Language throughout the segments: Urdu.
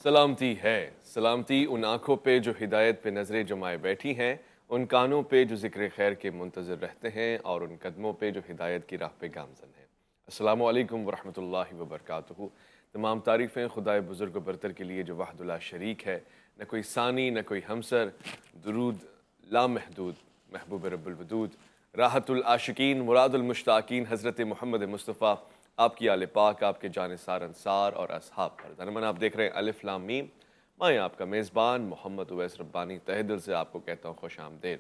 سلامتی ہے، سلامتی ان آنکھوں پہ جو ہدایت پہ نظریں جمائے بیٹھی ہیں، ان کانوں پہ جو ذکر خیر کے منتظر رہتے ہیں، اور ان قدموں پہ جو ہدایت کی راہ پہ گامزن ہیں۔ السلام علیکم ورحمۃ اللہ وبرکاتہ۔ تمام تعریفیں خدائے بزرگ و برتر کے لیے جو وحدہ لا شریک ہے، نہ کوئی ثانی نہ کوئی ہمسر۔ درود لامحدود محبوب رب الودود، راحت العاشقین مراد المشتاقین حضرت محمد مصطفیٰ، آپ کی آل پاک، آپ کے جانثار انصار اور اصحاب پر۔ دنمن آپ دیکھ رہے ہیں الف لام میم، میں آپ کا میزبان محمد اویس ربانی تہ دل سے آپ کو کہتا ہوں خوش آمدید۔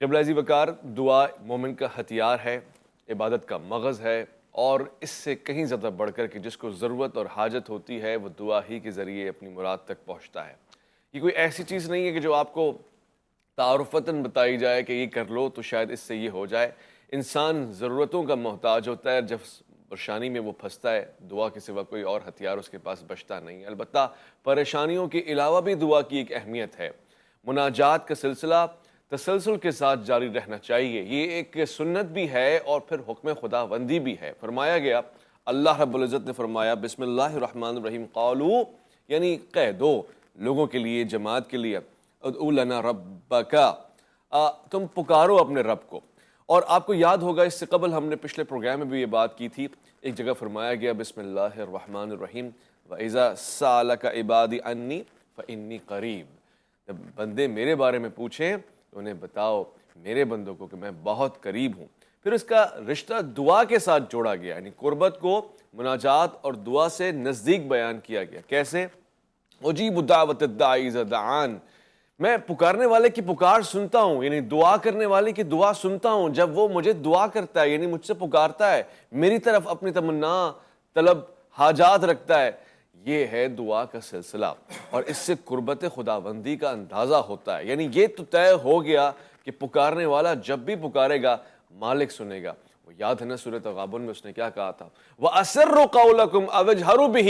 قبلہ ذی وقار، دعا مومن کا ہتھیار ہے، عبادت کا مغز ہے، اور اس سے کہیں زیادہ بڑھ کر کہ جس کو ضرورت اور حاجت ہوتی ہے وہ دعا ہی کے ذریعے اپنی مراد تک پہنچتا ہے۔ یہ کوئی ایسی چیز نہیں ہے کہ جو آپ کو تعارفاً بتائی جائے کہ یہ کر لو تو شاید اس سے یہ ہو جائے۔ انسان ضرورتوں کا محتاج ہوتا ہے، جب پریشانی میں وہ پھنستا ہے، دعا کے سوا کوئی اور ہتھیار اس کے پاس بچتا نہیں ہے۔ البتہ پریشانیوں کے علاوہ بھی دعا کی ایک اہمیت ہے۔ مناجات کا سلسلہ تسلسل کے ساتھ جاری رہنا چاہیے، یہ ایک سنت بھی ہے اور پھر حکم خداوندی بھی ہے۔ فرمایا گیا، اللہ رب العزت نے فرمایا بسم اللہ الرحمن الرحیم، قالو یعنی کہہ دو لوگوں کے لیے، جماعت کے لیے، ادعو لنا ربک، تم پکارو اپنے رب کو۔ اور آپ کو یاد ہوگا اس سے قبل ہم نے پچھلے پروگرام میں بھی یہ بات کی تھی، ایک جگہ فرمایا گیا بسم اللہ الرحمن الرحیم وَإِذَا سَأَلَكَ عِبَادِي عَنِّي فَإِنِّي قَرِيب، جب بندے میرے بارے میں پوچھیں تو انہیں بتاؤ میرے بندوں کو کہ میں بہت قریب ہوں۔ پھر اس کا رشتہ دعا کے ساتھ جوڑا گیا، یعنی قربت کو مناجات اور دعا سے نزدیک بیان کیا گیا۔ کیسے؟ اجیب دعوت الداعی اذا دعان، میں پکارنے والے کی پکار سنتا ہوں، یعنی دعا کرنے والے کی دعا سنتا ہوں جب وہ مجھے دعا کرتا ہے، یعنی مجھ سے پکارتا ہے، میری طرف اپنی تمنا طلب حاجات رکھتا ہے۔ یہ ہے دعا کا سلسلہ، اور اس سے قربت خداوندی کا اندازہ ہوتا ہے۔ یعنی یہ تو طے ہو گیا کہ پکارنے والا جب بھی پکارے گا مالک سنے گا۔ وہ یاد ہے نا سورۃ تغابن میں اس نے کیا کہا تھا، وَأَسِرُّوا قَوْلَكُمْ أَوْ اجْهَرُوا بِهِ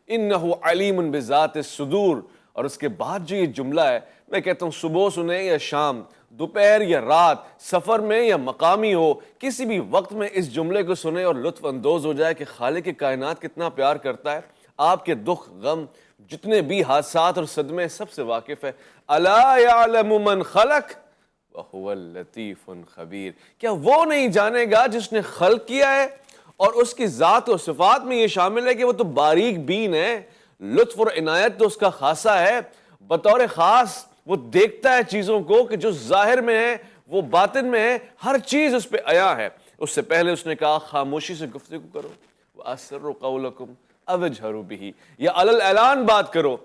إِنَّهُ عَلِيمٌ بِذَاتِ الصُّدُورِ۔ اور اس کے بعد جو یہ جملہ ہے، میں کہتا ہوں صبح سنیں یا شام، دوپہر یا رات، سفر میں یا مقامی ہو، کسی بھی وقت میں اس جملے کو سنیں اور لطف اندوز ہو جائے کہ خالق کائنات کتنا پیار کرتا ہے، آپ کے دکھ غم جتنے بھی حادثات اور صدمے سب سے واقف ہے۔ الا یعلم من خلق وهو اللطیف الخبیر، کیا وہ نہیں جانے گا جس نے خلق کیا ہے؟ اور اس کی ذات و صفات میں یہ شامل ہے کہ وہ تو باریک بین ہے، لطف اور عنایت تو اس کا خاصہ ہے، بطور خاص وہ دیکھتا ہے چیزوں کو کہ جو ظاہر میں ہے وہ باطن میں ہے، ہر چیز اس پہ عیاں ہے۔ اس سے پہلے اس نے کہا خاموشی سے گفتگو کرو، وَأَسِرُّوا قَوْلَكُمْ أَوْ اجْهَرُوا بِهِ، یا علی الاعلان بات کرو،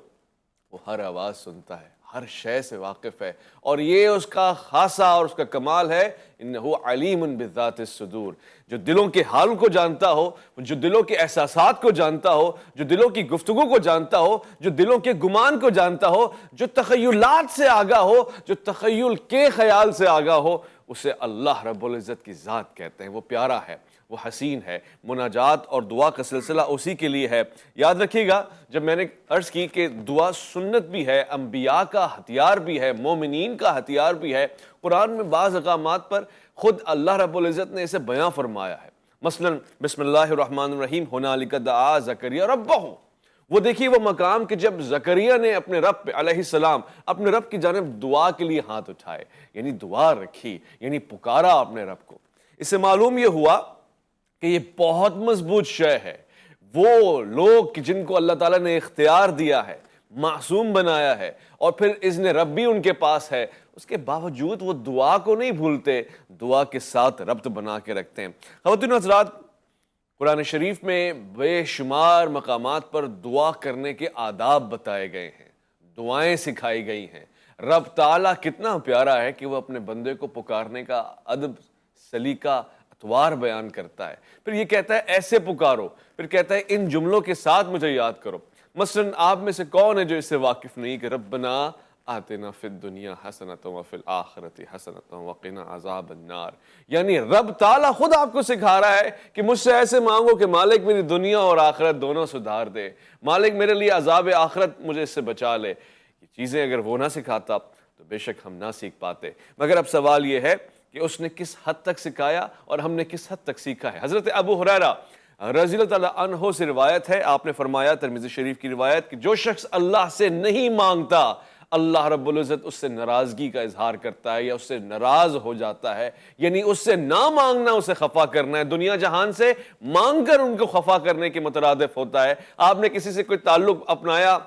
وہ ہر آواز سنتا ہے، ہر شے سے واقف ہے، اور یہ اس کا خاصہ اور اس کا کمال ہے، انہو علیم بذات الصدور، جو دلوں کے حال کو جانتا ہو، جو دلوں کے احساسات کو جانتا ہو، جو دلوں کی گفتگو کو جانتا ہو، جو دلوں کے گمان کو جانتا ہو، جو تخیلات سے آگاہ ہو، جو تخیل کے خیال سے آگاہ ہو، اسے اللہ رب العزت کی ذات کہتے ہیں۔ وہ پیارا ہے، وہ حسین ہے۔ مناجات اور دعا کا سلسلہ اسی کے لیے ہے۔ یاد رکھیے گا جب میں نے عرض کی کہ دعا سنت بھی ہے، انبیاء کا ہتھیار بھی ہے، مومنین کا ہتھیار بھی ہے، قرآن میں بعض اقامات پر خود اللہ رب العزت نے اسے بیان فرمایا ہے۔ مثلا بسم اللہ الرحمن الرحیم، ہنالک دعا زکریا ربہ، وہ دیکھیے وہ مقام کہ جب زکریا نے اپنے رب پہ علیہ السلام اپنے رب کی جانب دعا کے لیے ہاتھ اٹھائے، یعنی دعا رکھی، یعنی پکارا اپنے رب کو۔ اس سے معلوم یہ ہوا کہ یہ بہت مضبوط شے ہے۔ وہ لوگ جن کو اللہ تعالیٰ نے اختیار دیا ہے، معصوم بنایا ہے، اور پھر اذن ربی ان کے پاس ہے، اس کے باوجود وہ دعا کو نہیں بھولتے، دعا کے ساتھ ربط بنا کے رکھتے ہیں۔ خواتین و حضرات، قرآن شریف میں بے شمار مقامات پر دعا کرنے کے آداب بتائے گئے ہیں، دعائیں سکھائی گئی ہیں۔ رب تعالیٰ کتنا پیارا ہے کہ وہ اپنے بندے کو پکارنے کا ادب، سلیقہ، اتوار بیان کرتا ہے۔ پھر یہ کہتا ہے ایسے پکارو، پھر کہتا ہے ان جملوں کے ساتھ مجھے یاد کرو۔ مثلا آپ میں سے کون ہے جو اس سے واقف نہیں کہ ربنا آتنا فی الدنیا حسنۃ وفی الآخرۃ حسنۃ وقنا عذاب النار، یعنی رب تعالیٰ خود آپ کو سکھا رہا ہے کہ مجھ سے ایسے مانگو کہ مالک میری دنیا اور آخرت دونوں سدھار دے، مالک میرے لیے عذاب آخرت مجھے اس سے بچا لے۔ یہ چیزیں اگر وہ نہ سکھاتا تو بے شک ہم نہ سیکھ پاتے، مگر اب سوال یہ ہے کہ اس نے کس حد تک سکھایا اور ہم نے کس حد تک سیکھا ہے۔ حضرت ابو ہریرہ رضی اللہ تعالیٰ عنہ سے روایت ہے، آپ نے فرمایا، ترمذی شریف کی روایت، کہ جو شخص اللہ سے نہیں مانگتا اللہ رب العزت اس سے ناراضگی کا اظہار کرتا ہے یا اس سے ناراض ہو جاتا ہے. یعنی اس سے نہ مانگنا اسے خفا کرنا ہے، دنیا جہان سے مانگ کر ان کو خفا کرنے کے مترادف ہوتا ہے. آپ نے کسی سے کوئی تعلق اپنایا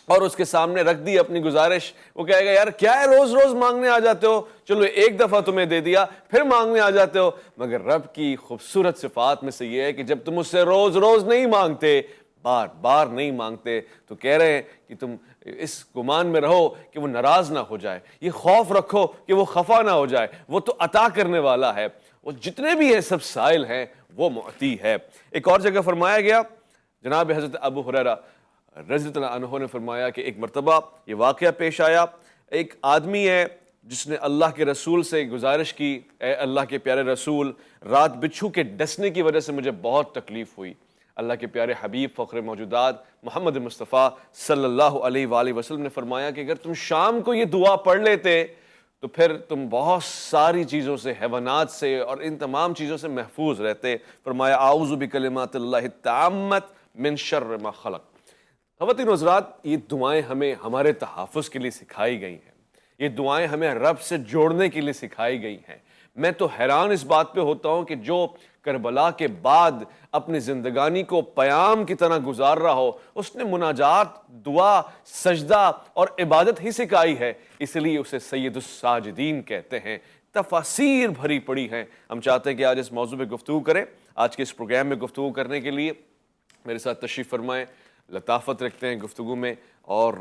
اور اس کے سامنے رکھ دی اپنی گزارش، وہ کہے گا یار کیا ہے روز روز مانگنے آ جاتے ہو، چلو ایک دفعہ تمہیں دے دیا پھر مانگنے آ جاتے ہو. مگر رب کی خوبصورت صفات میں سے یہ ہے کہ جب تم اس سے روز روز نہیں مانگتے، بار بار نہیں مانگتے، تو کہہ رہے ہیں کہ تم اس گمان میں رہو کہ وہ ناراض نہ ہو جائے، یہ خوف رکھو کہ وہ خفا نہ ہو جائے. وہ تو عطا کرنے والا ہے، وہ جتنے بھی ہیں سب سائل ہیں، وہ معطی ہے. ایک اور جگہ فرمایا گیا، جناب حضرت ابو ہریرہ رضی اللہ عنہ نے فرمایا کہ ایک مرتبہ یہ واقعہ پیش آیا. ایک آدمی ہے جس نے اللہ کے رسول سے گزارش کی، اے اللہ کے پیارے رسول، رات بچھو کے ڈسنے کی وجہ سے مجھے بہت تکلیف ہوئی. اللہ کے پیارے حبیب فخر موجودات محمد مصطفیٰ صلی اللہ علیہ وآلہ وسلم نے فرمایا کہ اگر تم شام کو یہ دعا پڑھ لیتے تو پھر تم بہت ساری چیزوں سے، حیوانات سے اور ان تمام چیزوں سے محفوظ رہتے. فرمایا اعوذ بکلمات اللہ التامۃ من شر ما خلق. خواتین و حضرات، یہ دعائیں ہمیں ہمارے تحفظ کے لیے سکھائی گئی ہیں، یہ دعائیں ہمیں رب سے جوڑنے کے لیے سکھائی گئی ہیں. میں تو حیران اس بات پہ ہوتا ہوں کہ جو کربلا کے بعد اپنی زندگانی کو پیام کی طرح گزار رہا ہو، اس نے مناجات، دعا، سجدہ اور عبادت ہی سکھائی ہے، اس لیے اسے سید الساجدین کہتے ہیں. تفاسیر بھری پڑی ہیں. ہم چاہتے ہیں کہ آج اس موضوع پہ گفتگو کریں. آج کے اس پروگرام میں گفتگو کرنے کے لیے میرے ساتھ تشریف فرمائیں، لطافت رکھتے ہیں گفتگو میں، اور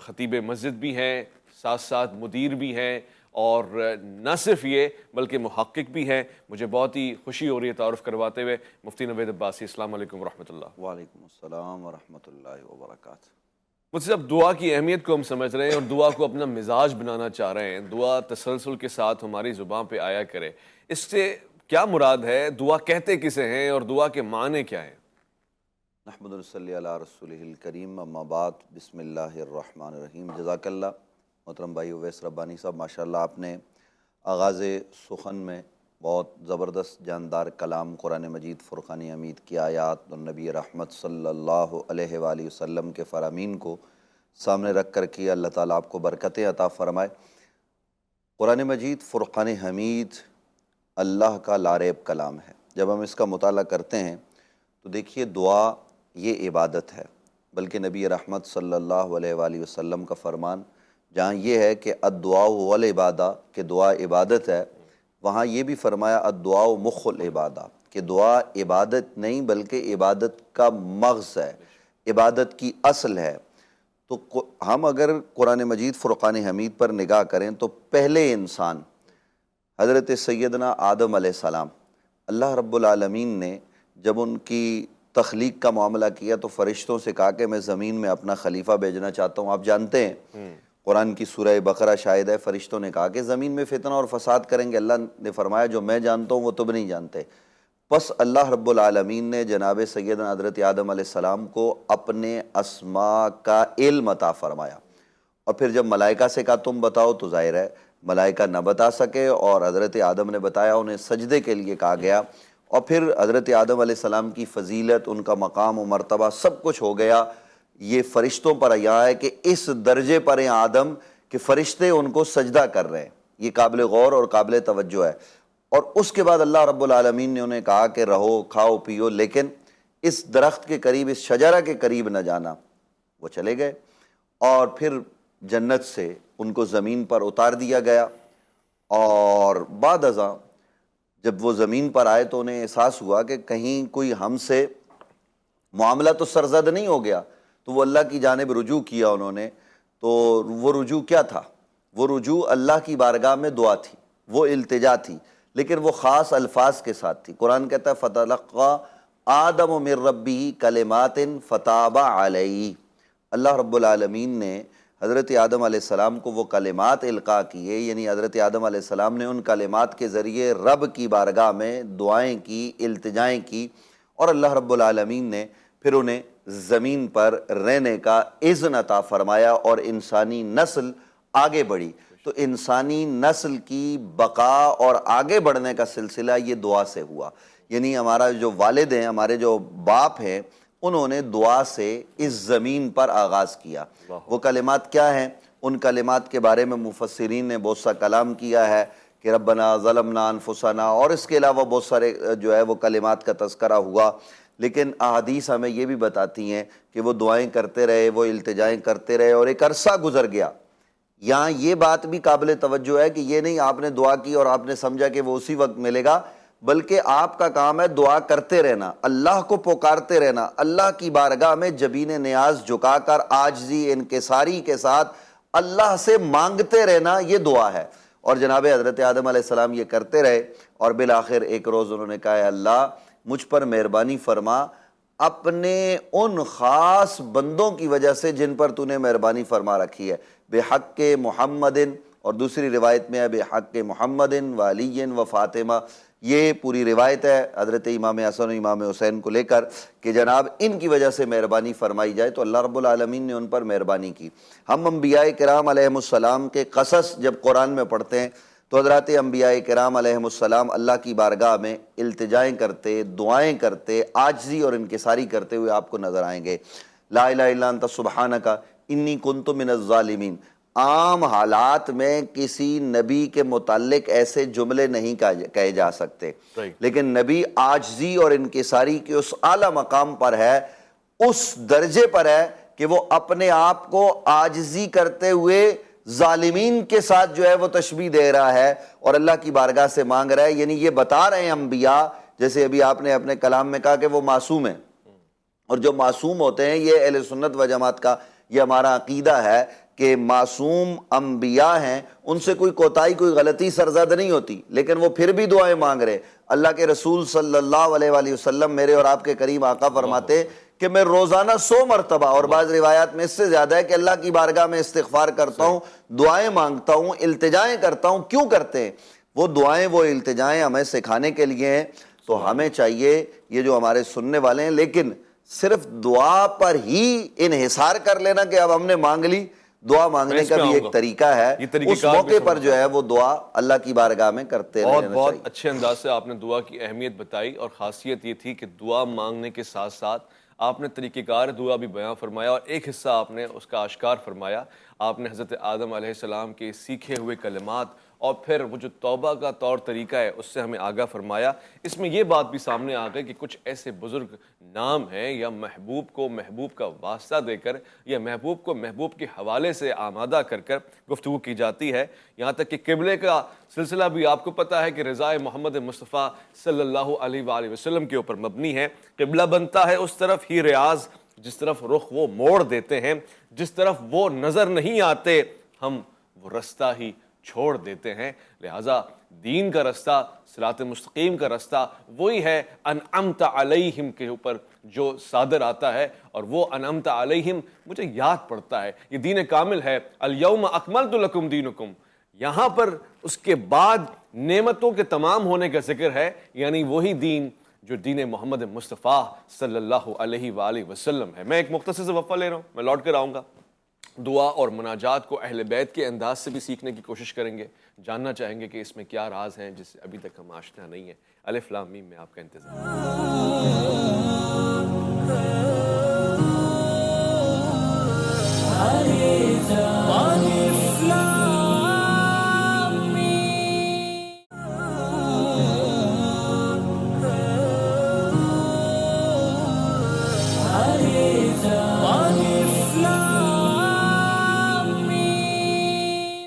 خطیب مسجد بھی ہیں، ساتھ ساتھ مدیر بھی ہیں، اور نہ صرف یہ بلکہ محقق بھی ہیں. مجھے بہت ہی خوشی ہو رہی ہے تعارف کرواتے ہوئے مفتی نوید عباسی. السلام علیکم ورحمۃ اللہ. وعلیکم السلام ورحمۃ اللہ وبرکاتہ. مجھ سے اب دعا کی اہمیت کو ہم سمجھ رہے ہیں اور دعا کو اپنا مزاج بنانا چاہ رہے ہیں. دعا تسلسل کے ساتھ ہماری زبان پہ آیا کرے. اس سے کیا مراد ہے؟ دعا کہتے کسے ہیں اور دعا کے معنی کیا ہیں؟ نحمد ونصلی علی رسولہ الکریم، اما بعد، بسم اللہ الرحمن الرحیم. جزاک اللہ محترم بھائی اویس ربانی صاحب. ماشاءاللہ آپ نے آغاز سخن میں بہت زبردست جاندار کلام قرآن مجید فرقان حمید کی آیات اور نبی رحمت صلی اللہ علیہ وآلہ وسلم کے فرامین کو سامنے رکھ کر کیا. اللہ تعالیٰ آپ کو برکتیں عطا فرمائے. قرآن مجید فرقان حمید اللہ کا لاریب کلام ہے. جب ہم اس کا مطالعہ کرتے ہیں تو دیکھیے دعا یہ عبادت ہے، بلکہ نبی رحمت صلی اللہ علیہ وآلہ وسلم کا فرمان جہاں یہ ہے کہ الدعاء والعبادہ، کہ دعا عبادت ہے، وہاں یہ بھی فرمایا الدعاء مخ العبادہ، کہ دعا عبادت نہیں بلکہ عبادت کا مغز ہے، عبادت کی اصل ہے. تو ہم اگر قرآن مجید فرقان حمید پر نگاہ کریں تو پہلے انسان حضرت سیدنا آدم علیہ السلام، اللہ رب العالمین نے جب ان کی تخلیق کا معاملہ کیا تو فرشتوں سے کہا کہ میں زمین میں اپنا خلیفہ بھیجنا چاہتا ہوں. آپ جانتے ہیں قرآن کی سورہ بقرہ شاہد ہے، فرشتوں نے کہا کہ زمین میں فتنہ اور فساد کریں گے. اللہ نے فرمایا جو میں جانتا ہوں وہ تم نہیں جانتے. پس اللہ رب العالمین نے جناب سیدنا حضرت آدم علیہ السلام کو اپنے اسماء کا علم عطا فرمایا، اور پھر جب ملائکہ سے کہا تم بتاؤ تو ظاہر ہے ملائکہ نہ بتا سکے، اور حضرت آدم نے بتایا، انہیں سجدے کے لیے کہا گیا، اور پھر حضرت آدم علیہ السلام کی فضیلت، ان کا مقام و مرتبہ سب کچھ ہو گیا. یہ فرشتوں پر یہاں ہے کہ اس درجے پر ہیں آدم کہ فرشتے ان کو سجدہ کر رہے ہیں. یہ قابل غور اور قابل توجہ ہے. اور اس کے بعد اللہ رب العالمین نے انہیں کہا کہ رہو، کھاؤ پیو، لیکن اس درخت کے قریب، اس شجرہ کے قریب نہ جانا. وہ چلے گئے، اور پھر جنت سے ان کو زمین پر اتار دیا گیا. اور بعد ازاں جب وہ زمین پر آئے تو انہیں احساس ہوا کہ کہیں کوئی ہم سے معاملہ تو سرزد نہیں ہو گیا. تو وہ اللہ کی جانب رجوع کیا انہوں نے. تو وہ رجوع کیا تھا؟ وہ رجوع اللہ کی بارگاہ میں دعا تھی، وہ التجا تھی، لیکن وہ خاص الفاظ کے ساتھ تھی. قرآن کہتا ہے فَتَلَقَّى آدَمُ مِن رَبِّهِ كَلِمَاتٍ فَتَابَ عَلَيْهِ. اللہ رب العالمین نے حضرت آدم علیہ السلام کو وہ کلمات القاء کیے، یعنی حضرت آدم علیہ السلام نے ان کلمات کے ذریعے رب کی بارگاہ میں دعائیں کی، التجائیں کی، اور اللہ رب العالمین نے پھر انہیں زمین پر رہنے کا اذن عطا فرمایا، اور انسانی نسل آگے بڑھی. تو انسانی نسل کی بقا اور آگے بڑھنے کا سلسلہ یہ دعا سے ہوا. یعنی ہمارا جو والد ہیں، ہمارے جو باپ ہیں، انہوں نے دعا سے اس زمین پر آغاز کیا۔ وہ کلمات کیا ہیں؟ ان کلمات کے بارے میں مفسرین نے بہت سا کلام کیا ہے کہ ربنا ظلمنا انفسنا، اور اس کے علاوہ بہت سارے جو ہے وہ کلمات کا تذکرہ ہوا، لیکن احادیث ہمیں یہ بھی بتاتی ہیں کہ وہ دعائیں کرتے رہے، وہ التجائیں کرتے رہے، اور ایک عرصہ گزر گیا۔ یہاں یہ بات بھی قابل توجہ ہے کہ یہ نہیں آپ نے دعا کی اور آپ نے سمجھا کہ وہ اسی وقت ملے گا، بلکہ آپ کا کام ہے دعا کرتے رہنا، اللہ کو پکارتے رہنا، اللہ کی بارگاہ میں جبین نیاز جھکا کر عاجزی انکساری کے ساتھ اللہ سے مانگتے رہنا، یہ دعا ہے۔ اور جناب حضرت آدم علیہ السلام یہ کرتے رہے، اور بالآخر ایک روز انہوں نے کہا ہے اللہ مجھ پر مہربانی فرما اپنے ان خاص بندوں کی وجہ سے جن پر تو نے مہربانی فرما رکھی ہے، بحق محمد، اور دوسری روایت میں ہے بحق محمد و علی و فاطمہ۔ یہ پوری روایت ہے حضرت امام حسن و امام حسین کو لے کر کہ جناب ان کی وجہ سے مہربانی فرمائی جائے، تو اللہ رب العالمین نے ان پر مہربانی کی۔ ہم انبیاء کرام علیہم السلام کے قصص جب قرآن میں پڑھتے ہیں تو حضرات انبیاء کرام علیہم السلام اللہ کی بارگاہ میں التجائیں کرتے، دعائیں کرتے، عاجزی اور انکساری کرتے ہوئے آپ کو نظر آئیں گے۔ لا الہ الا انت سبحانک انی کنت من الظالمین۔ عام حالات میں کسی نبی کے متعلق ایسے جملے نہیں کہے جا سکتے، لیکن نبی عاجزی اور انکساری کے اس اعلیٰ مقام پر ہے، اس درجے پر ہے کہ وہ اپنے آپ کو عاجزی کرتے ہوئے ظالمین کے ساتھ جو ہے وہ تشبیہ دے رہا ہے اور اللہ کی بارگاہ سے مانگ رہا ہے۔ یعنی یہ بتا رہے ہیں انبیاء، جیسے ابھی آپ نے اپنے کلام میں کہا کہ وہ معصوم ہیں، اور جو معصوم ہوتے ہیں یہ اہل سنت و جماعت کا یہ ہمارا عقیدہ ہے کہ معصوم انبیاء ہیں، ان سے کوئی کوتاہی کوئی غلطی سرزد نہیں ہوتی، لیکن وہ پھر بھی دعائیں مانگ رہے۔ اللہ کے رسول صلی اللہ علیہ وآلہ وسلم میرے اور آپ کے کریم آقا فرماتے کہ میں روزانہ 100 مرتبہ اور بعض روایات میں اس سے زیادہ ہے کہ اللہ کی بارگاہ میں استغفار کرتا ہوں، دعائیں مانگتا ہوں، التجائیں کرتا ہوں۔ کیوں کرتے ہیں وہ دعائیں وہ التجائیں؟ ہمیں سکھانے کے لیے ہیں۔ تو ہمیں چاہیے یہ جو ہمارے سننے والے ہیں، لیکن صرف دعا پر ہی انحصار کر لینا کہ اب ہم نے مانگ لی، دعا مانگنے کا بھی ایک طریقہ ہے، اس موقع پر جو ہے وہ دعا اللہ کی بارگاہ میں کرتے رہنا چاہیے۔ بہت اچھے انداز سے آپ نے دعا کی اہمیت بتائی، اور خاصیت یہ تھی کہ دعا مانگنے کے ساتھ ساتھ آپ نے طریقہ کار دعا بھی بیان فرمایا، اور ایک حصہ آپ نے اس کا آشکار فرمایا۔ آپ نے حضرت آدم علیہ السلام کے سیکھے ہوئے کلمات اور پھر وہ جو توبہ کا طور طریقہ ہے اس سے ہمیں آگاہ فرمایا۔ اس میں یہ بات بھی سامنے آ گئی کہ کچھ ایسے بزرگ نام ہیں یا محبوب کو محبوب کا واسطہ دے کر یا محبوب کو محبوب کے حوالے سے آمادہ کر کر گفتگو کی جاتی ہے، یہاں تک کہ قبلے کا سلسلہ بھی آپ کو پتہ ہے کہ رضائے محمد مصطفیٰ صلی اللہ علیہ وآلہ وسلم کے اوپر مبنی ہے۔ قبلہ بنتا ہے اس طرف ہی ریاض جس طرف رخ وہ موڑ دیتے ہیں، جس طرف وہ نظر نہیں آتے ہم وہ رستہ ہی چھوڑ دیتے ہیں۔ لہٰذا دین کا رستہ، صراط مستقیم کا رستہ وہی ہے انعمت علیہم کے اوپر جو صادر آتا ہے، اور وہ انعمت علیہم مجھے یاد پڑتا ہے، یہ دین کامل ہے، الیوم اکملت لکم دینکم۔ یہاں پر اس کے بعد نعمتوں کے تمام ہونے کا ذکر ہے، یعنی وہی دین جو دین محمد مصطفیٰ صلی اللہ علیہ وآلہ وسلم ہے۔ میں ایک مختصر سے وقفہ لے رہا ہوں، میں لوٹ کر آؤں گا۔ دعا اور مناجات کو اہل بیت کے انداز سے بھی سیکھنے کی کوشش کریں گے، جاننا چاہیں گے کہ اس میں کیا راز ہیں جس سے ابھی تک ہم آشنا نہیں ہیں۔ الف لام میم میں آپ کا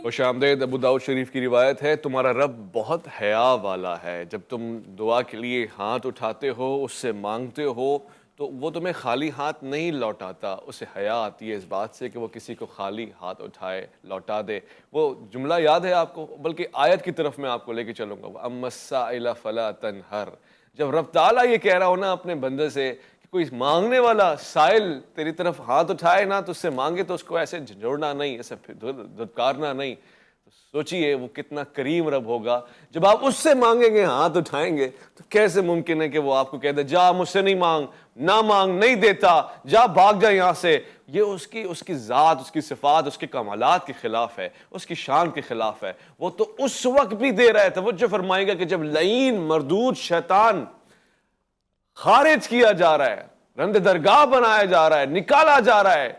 خوش آمدید۔ ابو داؤد شریف کی روایت ہے، تمہارا رب بہت حیا والا ہے، جب تم دعا کے لیے ہاتھ اٹھاتے ہو، اس سے مانگتے ہو تو وہ تمہیں خالی ہاتھ نہیں لوٹاتا، اسے حیا آتی ہے اس بات سے کہ وہ کسی کو خالی ہاتھ اٹھائے لوٹا دے۔ وہ جملہ یاد ہے آپ کو؟ بلکہ آیت کی طرف میں آپ کو لے کے چلوں گا، وَأَمَّا السَّائِلَ فَلَا تَنْهَرْ۔ جب رب تعالیٰ یہ کہہ رہا ہو نا اپنے بندے سے کہ کوئی مانگنے والا سائل تیری طرف ہاتھ اٹھائے نا تو اس سے مانگے تو اس کو ایسے جھنجھوڑنا نہیں، ایسے دھتکارنا نہیں، تو سوچئے وہ کتنا کریم رب ہوگا۔ جب آپ اس سے مانگیں گے، ہاتھ اٹھائیں گے، تو کیسے ممکن ہے کہ وہ آپ کو کہہ دے جا مجھ سے نہیں مانگ، نہ مانگ، نہیں دیتا، جا بھاگ جا یہاں سے۔ یہ اس کی ذات، اس کی صفات، اس کے کمالات کے خلاف ہے، اس کی شان کے خلاف ہے۔ وہ تو اس وقت بھی دے رہا ہے۔ توجہ فرمائے گا کہ جب لعین مردود شیطان خارج کیا جا رہا ہے، رند درگاہ بنایا جا رہا ہے، نکالا جا رہا ہے،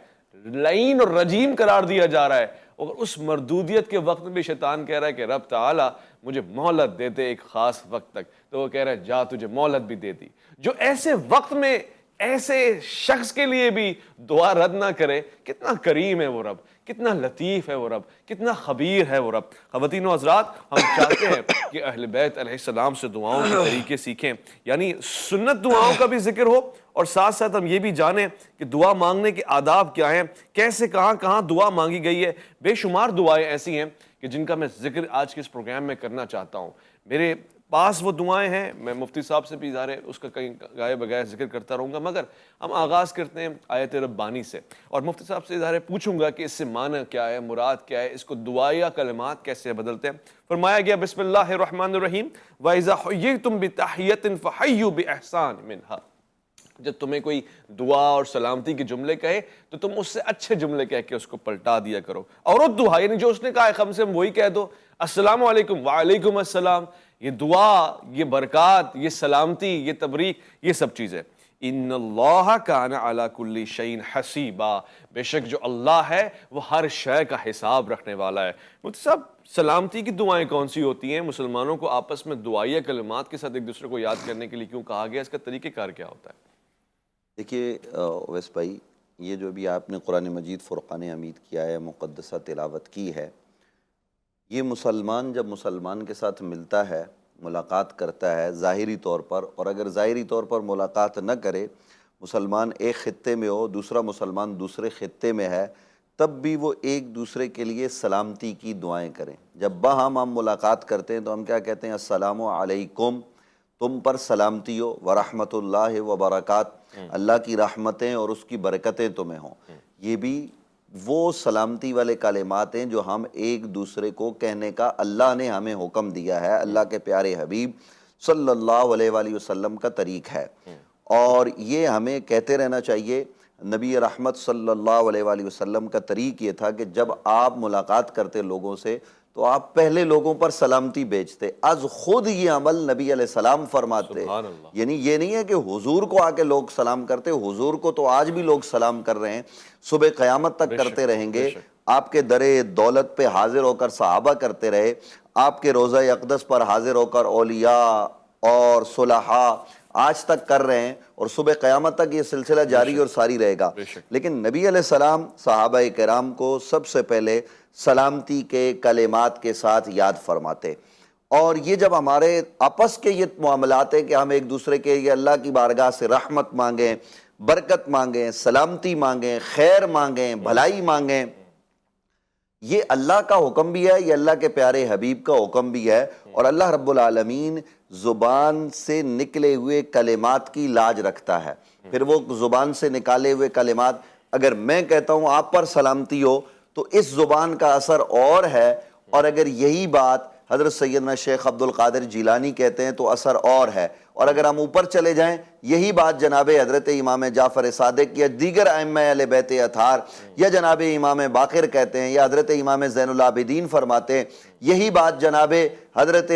لعین اور رجیم قرار دیا جا رہا ہے، اور اس مردودیت کے وقت میں بھی شیطان کہہ رہا ہے کہ رب تعالیٰ مجھے مہلت دے دے ایک خاص وقت تک، تو وہ کہہ رہا ہے جا تجھے مہلت بھی دے دی۔ جو ایسے وقت میں ایسے شخص کے لیے بھی دعا رد نہ کرے، کتنا کریم ہے وہ رب، کتنا لطیف ہے وہ رب، کتنا خبیر ہے وہ رب۔ خواتین و حضرات، ہم چاہتے ہیں کہ اہل بیت علیہ السلام سے دعاؤں کے طریقے سیکھیں، یعنی سنت دعاؤں کا بھی ذکر ہو، اور ساتھ ساتھ ہم یہ بھی جانیں کہ دعا مانگنے کے آداب کیا ہیں، کیسے کہاں کہاں دعا مانگی گئی ہے۔ بے شمار دعائیں ایسی ہیں کہ جن کا میں ذکر آج کے اس پروگرام میں کرنا چاہتا ہوں۔ میرے پاس وہ دعائیں ہیں، میں مفتی صاحب سے بھی اس کا کہیں گائے بغیر ذکر کرتا رہوں گا، مگر ہم آغاز کرتے ہیں آیت ربانی سے، اور مفتی صاحب سے پوچھوں گا کہ اس سے معنی کیا ہے، مراد کیا ہے، اس کو دعائیہ کلمات کیسے بدلتے ہیں۔ فرمایا گیا بسم اللہ الرحمن الرحیم وَإِذَا حُيِّيتُم بِتَحِيَّةٍ فَحَيُّوا بِإِحْسَانٍ مِنْهَا۔ جب تمہیں کوئی دعا اور سلامتی کے جملے کہے تو تم اس سے اچھے جملے کہہ کے اس کو پلٹا دیا کرو، اور ردوہا، یعنی جو اس نے کہا ہے کم سے کم وہی کہہ دو۔ السلام علیکم، وعلیکم السلام، یہ دعا، یہ برکات، یہ سلامتی، یہ تبریک، یہ سب چیزیں۔ ان اللہ کان علی کل شیء حسیبا، بے شک جو اللہ ہے وہ ہر شے کا حساب رکھنے والا ہے۔ مفتی صاحب، سلامتی کی دعائیں کون سی ہوتی ہیں؟ مسلمانوں کو آپس میں دعائیہ کلمات کے ساتھ ایک دوسرے کو یاد کرنے کے لیے کیوں کہا گیا؟ اس کا طریقہ کار کیا ہوتا ہے؟ دیکھیے اویس بھائی، یہ جو بھی آپ نے قرآن مجید فرقان حمید کیا ہے، مقدسہ تلاوت کی ہے، یہ مسلمان جب مسلمان کے ساتھ ملتا ہے، ملاقات کرتا ہے ظاہری طور پر، اور اگر ظاہری طور پر ملاقات نہ کرے، مسلمان ایک خطے میں ہو، دوسرا مسلمان دوسرے خطے میں ہے، تب بھی وہ ایک دوسرے کے لیے سلامتی کی دعائیں کریں۔ جب باہم ہم ملاقات کرتے ہیں تو ہم کیا کہتے ہیں؟ السلام علیکم، تم پر سلامتی ہو، ورحمۃ اللہ وبرکات، اللہ کی رحمتیں اور اس کی برکتیں تمہیں ہوں۔ یہ بھی وہ سلامتی والے کلمات ہیں جو ہم ایک دوسرے کو کہنے کا اللہ نے ہمیں حکم دیا ہے، اللہ کے پیارے حبیب صلی اللہ علیہ وآلہ وسلم کا طریق ہے، اور یہ ہمیں کہتے رہنا چاہیے۔ نبی رحمت صلی اللہ علیہ وآلہ وسلم کا طریق یہ تھا کہ جب آپ ملاقات کرتے لوگوں سے تو آپ پہلے لوگوں پر سلامتی بھیجتے، از خود یہ عمل نبی علیہ السلام فرماتے۔ یعنی یہ نہیں ہے کہ حضور کو آ کے لوگ سلام کرتے، حضور کو تو آج بھی لوگ سلام کر رہے ہیں، صبح قیامت تک کرتے رہیں گے۔ آپ کے در دولت پہ حاضر ہو کر صحابہ کرتے رہے، آپ کے روضہ اقدس پر حاضر ہو کر اولیاء اور صلحاء آج تک کر رہے ہیں، اور صبح قیامت تک یہ سلسلہ جاری اور ساری رہے گا۔ لیکن نبی علیہ السلام صحابہ کرام کو سب سے پہلے سلامتی کے کلمات کے ساتھ یاد فرماتے، اور یہ جب ہمارے آپس کے یہ معاملات ہیں کہ ہم ایک دوسرے کے یہ اللہ کی بارگاہ سے رحمت مانگیں، برکت مانگیں، سلامتی مانگیں، خیر مانگیں، بھلائی مانگیں، یہ اللہ کا حکم بھی ہے، یہ اللہ کے پیارے حبیب کا حکم بھی ہے، اور اللہ رب العالمین زبان سے نکلے ہوئے کلمات کی لاج رکھتا ہے۔ پھر وہ زبان سے نکالے ہوئے کلمات، اگر میں کہتا ہوں آپ پر سلامتی ہو تو اس زبان کا اثر اور ہے، اور اگر یہی بات حضرت سیدنا شیخ عبد القادر جیلانی کہتے ہیں تو اثر اور ہے، اور اگر ہم اوپر چلے جائیں یہی بات جناب حضرت امام جعفر صادق یا دیگر ائمہ اہل بیت اطہار یا جناب امام باقر کہتے ہیں، یا حضرت امام زین العابدین فرماتے ہیں، یہی بات جناب حضرت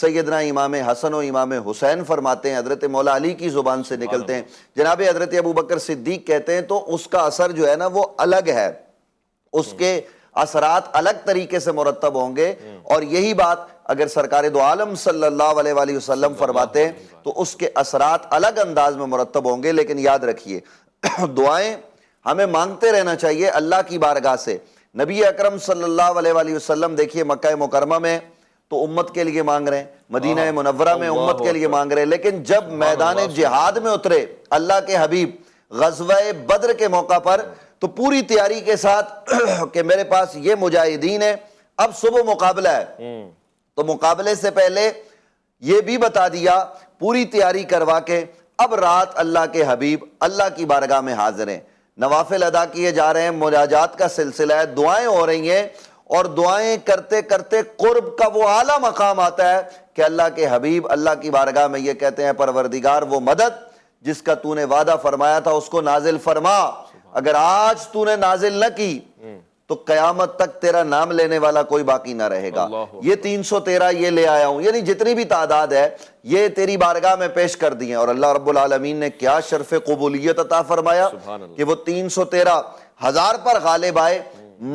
سیدنا امام حسن و امام حسین فرماتے ہیں، حضرت مولا علی کی زبان سے نکلتے ہیں، جناب حضرت ابوبکر صدیق کہتے ہیں، تو اس کا اثر جو ہے نا وہ الگ ہے، اس کے اثرات الگ طریقے سے مرتب ہوں گے، اور یہی بات اگر سرکار دو عالم صلی اللہ علیہ وآلہ وسلم فرماتے ہیں تو اس کے اثرات الگ انداز میں مرتب ہوں گے۔ لیکن یاد رکھیے دعائیں ہمیں مانگتے رہنا چاہیے اللہ کی بارگاہ سے۔ نبی اکرم صلی اللہ علیہ وآلہ وسلم دیکھیے مکہ مکرمہ میں تو امت کے لیے مانگ رہے ہیں، مدینہ منورہ میں امت کے لیے مانگ رہے ہیں، لیکن جب میدان جہاد میں اترے اللہ کے حبیب غزوہ بدر کے موقع پر تو پوری تیاری کے ساتھ کہ میرے پاس یہ مجاہدین ہیں، اب صبح مقابلہ ہے، تو مقابلے سے پہلے یہ بھی بتا دیا پوری تیاری کروا کے اب رات اللہ کے حبیب اللہ کی بارگاہ میں حاضر ہیں، نوافل ادا کیے جا رہے ہیں، مناجات کا سلسلہ ہے، دعائیں ہو رہی ہیں، اور دعائیں کرتے کرتے قرب کا وہ اعلیٰ مقام آتا ہے کہ اللہ کے حبیب اللہ کی بارگاہ میں یہ کہتے ہیں پروردگار وہ مدد جس کا تو نے وعدہ فرمایا تھا اس کو نازل فرما، اگر آج تو نے نازل نہ کی تو قیامت تک تیرا نام لینے والا کوئی باقی نہ رہے گا. یہ 313 یہ لے آیا ہوں، یعنی جتنی بھی تعداد ہے یہ تیری بارگاہ میں پیش کر دی ہیں. اور اللہ رب العالمین نے کیا شرف قبولیت عطا فرمایا کہ وہ 313 ہزار پر غالب آئے.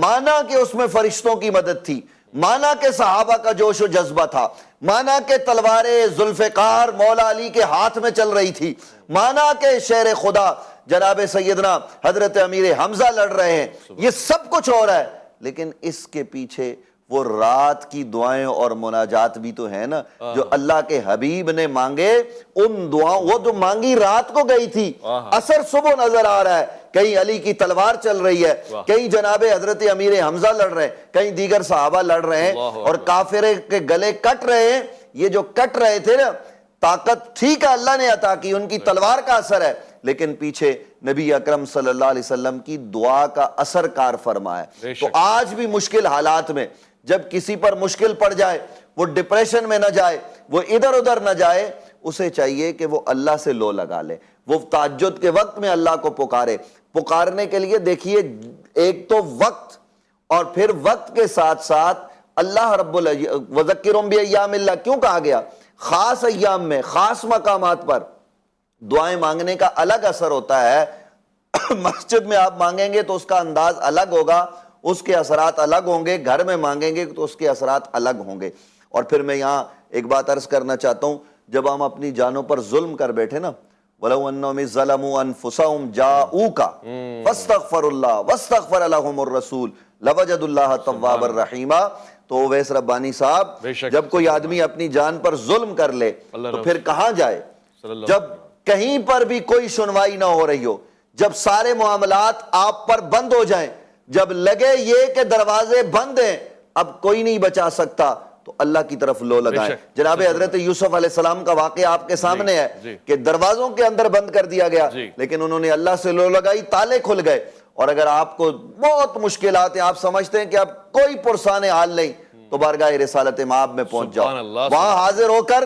مانا کہ اس میں فرشتوں کی مدد تھی، مانا کہ صحابہ کا جوش و جذبہ تھا، مانا کہ تلوار ذوالفقار مولا علی کے ہاتھ میں چل رہی تھی، مانا کہ شیر خدا جناب سیدنا حضرت امیر حمزہ لڑ رہے ہیں، یہ سب کچھ ہو رہا ہے. لیکن اس کے پیچھے وہ رات کی دعائیں اور مناجات بھی تو ہیں نا جو اللہ کے حبیب نے مانگے. ان دعاؤں وہ جو مانگی رات کو گئی تھی، اثر صبح نظر آ رہا ہے. کہیں علی کی تلوار چل رہی ہے، کہیں جناب حضرت امیر حمزہ لڑ رہے ہیں، کہیں دیگر صحابہ لڑ رہے ہیں اور کافر کے گلے کٹ رہے ہیں. یہ جو کٹ رہے تھے نا، طاقت ٹھیک ہے اللہ نے عطا کی، ان کی تلوار کا اثر ہے، لیکن پیچھے نبی اکرم صلی اللہ علیہ وسلم کی دعا کا اثر کار فرما ہے. تو آج بھی مشکل حالات میں جب کسی پر مشکل پڑ جائے، وہ ڈپریشن میں نہ جائے، وہ ادھر ادھر نہ جائے، اسے چاہیے کہ وہ اللہ سے لو لگا لے، وہ تہجد کے وقت میں اللہ کو پکارے. پکارنے کے لیے دیکھیے ایک تو وقت، اور پھر وقت کے ساتھ ساتھ اللہ رب وذکرہم بایام اللہ کیوں کہا گیا؟ خاص ایام میں خاص مقامات پر دعائیں مانگنے کا الگ اثر ہوتا ہے. مسجد میں آپ مانگیں گے تو اس کا انداز الگ ہوگا، اس کے اثرات الگ ہوں گے، گھر میں مانگیں گے تو اس کے اثرات الگ ہوں گے. اور پھر میں یہاں ایک بات عرض کرنا چاہتا ہوں، جب ہم اپنی جانوں پر ظلم کر بیٹھے نا، وَلَوْ أَنَّهُمْ إِذْ ظَلَمُوا أَنفُسَهُمْ جَاءُوكَ فَاسْتَغْفَرُوا اللَّهَ وَاسْتَغْفَرَ لَهُمُ الرَّسُولُ لَوَجَدُوا اللَّهَ تَوَّابًا رَحِيمًا. تو اویس ربانی صاحب، جب کوئی آدمی اپنی جان پر ظلم کر لے تو پھر کہاں جائے؟ جب کہیں پر بھی کوئی سنوائی نہ ہو رہی ہو، جب سارے معاملات آپ پر بند ہو جائیں، جب لگے یہ کہ دروازے بند ہیں، اب کوئی نہیں بچا سکتا، تو اللہ کی طرف لو لگائیں. جناب حضرت یوسف علیہ السلام کا واقعہ آپ کے سامنے ہے کہ دروازوں کے اندر بند کر دیا گیا، لیکن انہوں نے اللہ سے لو لگائی، تالے کھل گئے. اور اگر آپ کو بہت مشکلات ہیں، آپ سمجھتے ہیں کہ اب کوئی پرسان حال نہیں، تو بارگاہ رسالت مآب میں پہنچ جاؤ. وہاں حاضر ہو کر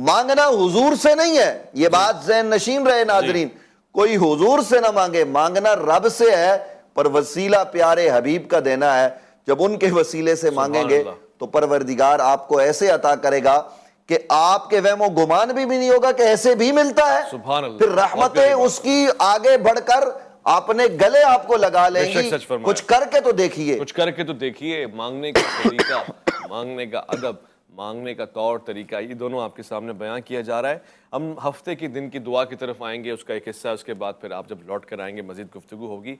مانگنا حضور سے نہیں ہے، یہ بات ذہن نشین رہے ناظرین. کوئی حضور سے نہ مانگے، مانگنا رب سے ہے، پر وسیلہ پیارے حبیب کا دینا ہے. جب ان کے وسیلے سے مانگیں گے تو پروردگار آپ کو ایسے عطا کرے گا کہ آپ کے وہم و گمان بھی نہیں ہوگا کہ ایسے بھی ملتا ہے. پھر رحمتیں اس کی آگے بڑھ کر اپنے گلے آپ کو لگا لیں گی. کچھ کر کے تو دیکھیے، کچھ کر کے تو دیکھیے. مانگنے کا طریقہ، مانگنے کا ادب، مانگنے کا طور طریقہ، یہ دونوں آپ کے سامنے بیان کیا جا رہا ہے. ہم ہفتے کے دن کی دعا کی طرف آئیں گے، اس کا ایک حصہ، اس کے بعد پھر آپ جب لوٹ کر آئیں گے مزید گفتگو ہوگی.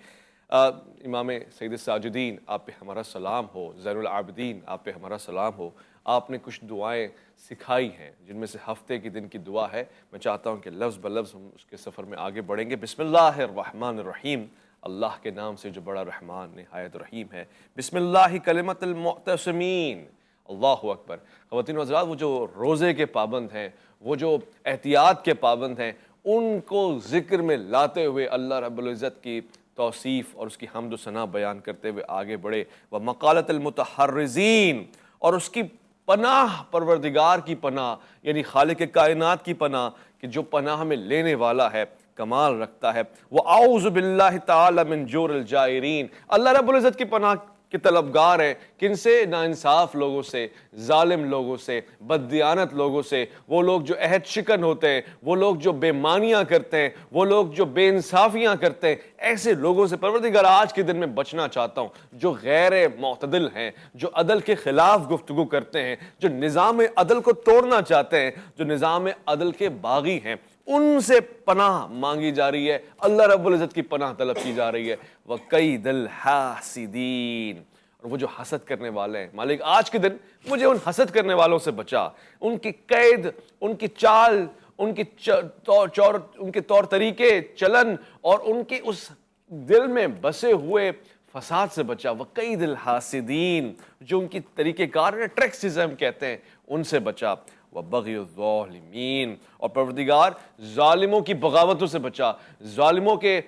امام سید الساجدین آپ پہ ہمارا سلام ہو، زین العابدین آپ پہ ہمارا سلام ہو. آپ نے کچھ دعائیں سکھائی ہیں جن میں سے ہفتے کی دن کی دعا ہے. میں چاہتا ہوں کہ لفظ بلفظ ہم اس کے سفر میں آگے بڑھیں گے. بسم اللہ الرحمن الرحیم، اللہ کے نام سے جو بڑا رحمان نہایت رحیم ہے. بسم اللہ کلمۃ المعتصمین، اللہ اکبر. خواتین و حضرات، وہ جو روزے کے پابند ہیں، وہ جو احتیاط کے پابند ہیں، ان کو ذکر میں لاتے ہوئے اللہ رب العزت کی توصیف اور اس کی حمد و ثنا بیان کرتے ہوئے آگے بڑھے. ومقالۃ المتحرزین، اور اس کی پناہ، پروردگار کی پناہ، یعنی خالق کائنات کی پناہ، کہ جو پناہ میں لینے والا ہے، کمال رکھتا ہے. وَأَعُوذُ بِاللَّهِ تَعَالَى مِن جَوْرِ الْجَائِرِينَ، اللہ رب العزت کی پناہ کے طلبگار ہیں. کن سے؟ ناانصاف لوگوں سے، ظالم لوگوں سے، بددیانت لوگوں سے، وہ لوگ جو عہد شکن ہوتے ہیں، وہ لوگ جو بے مانیاں کرتے ہیں، وہ لوگ جو بے انصافیاں کرتے ہیں. ایسے لوگوں سے پروردگار آج کے دن میں بچنا چاہتا ہوں، جو غیر معتدل ہیں، جو عدل کے خلاف گفتگو کرتے ہیں، جو نظام عدل کو توڑنا چاہتے ہیں، جو نظام عدل کے باغی ہیں. ان سے پناہ مانگی جا رہی ہے، اللہ رب العزت کی پناہ طلب کی جا رہی ہے. وَقَيْدَ الْحَاسِدِينَ، اور وہ جو حسد کرنے والے ہیں، مالک آج کے دن مجھے ان حسد کرنے والوں سے بچا. ان کی قید، ان کی چال، ان کے طور طریقے، چلن، اور ان کے اس دل میں بسے ہوئے فساد سے بچا. وَقَيْدَ الْحَاسِدِينَ، جو ان کی طریقہ کار ہیں، ٹریکس جسے ہم کہتے ہیں، ان سے بچا. وَبَغْيُ الظَّالِمِينَ، اور پروردگار ظالموں کی بغاوتوں سے بچا، ظالموں کے